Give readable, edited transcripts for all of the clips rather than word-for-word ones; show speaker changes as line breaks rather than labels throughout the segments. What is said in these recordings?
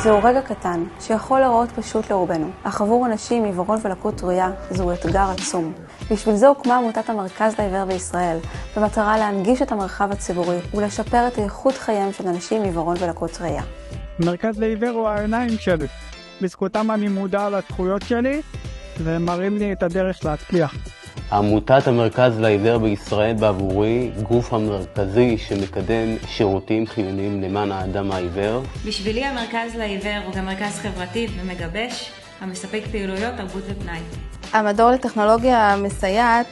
זהו רגע קטן שיכול להיראות פשוט לרובנו, אך עבור אנשים עם עיוורון ולקות ראייה זהו אתגר עצום. בשביל זה הוקמה עמותת המרכז לעיוור בישראל, במטרה להנגיש את המרחב הציבורי ולשפר את איכות חייהם של אנשים עם עיוורון ולקות ראייה.
המרכז לעיוור הוא העיניים שלי. בזכותם אני מודע לזכויות שלי והם מראים לי את הדרך להצליח.
עמותת המרכז לעיוור בישראל בעבורי גוף המרכזי שמקדם שירותים חיוניים למען האדם העיוור.
בשבילי המרכז לעיוור הוא גם מרכז חברתי ומגבש המספק פעילויות תרבות ופנאי.
המדור לטכנולוגיה מסייעת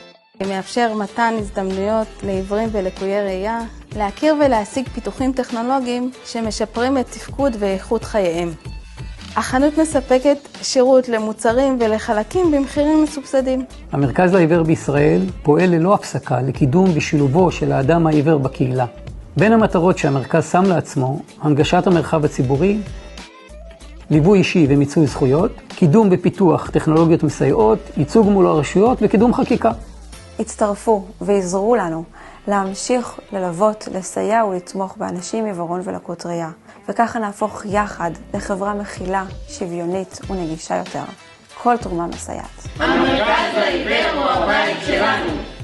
מאפשר מתן הזדמנויות לעיוורים ולקויי ראייה להכיר ולהשיג פיתוחים טכנולוגיים שמשפרים את תפקוד ואיכות חייהם. החנות מספקת שירות למוצרים ולחלקים במחירים מסובסדים.
המרכז לעיוור בישראל פועל ללא הפסקה לקידום ושילובו של האדם העיוור בקהילה. בין המטרות שהמרכז שם לעצמו, הנגשת המרחב הציבורי, ליווי אישי ומיצוי זכויות, קידום ופיתוח טכנולוגיות מסייעות, ייצוג מול הרשויות וקידום חקיקה.
הצטרפו ועזרו לנו להמשיך ללוות, לסייע ולתמוך באנשים עם עיוורון ולקות ראייה, וככה נהפוך יחד לחברה מכילה, שוויונית ונגישה יותר. כל תרומה מסייעת.
המרכז לעיוור הוא הבית שלנו.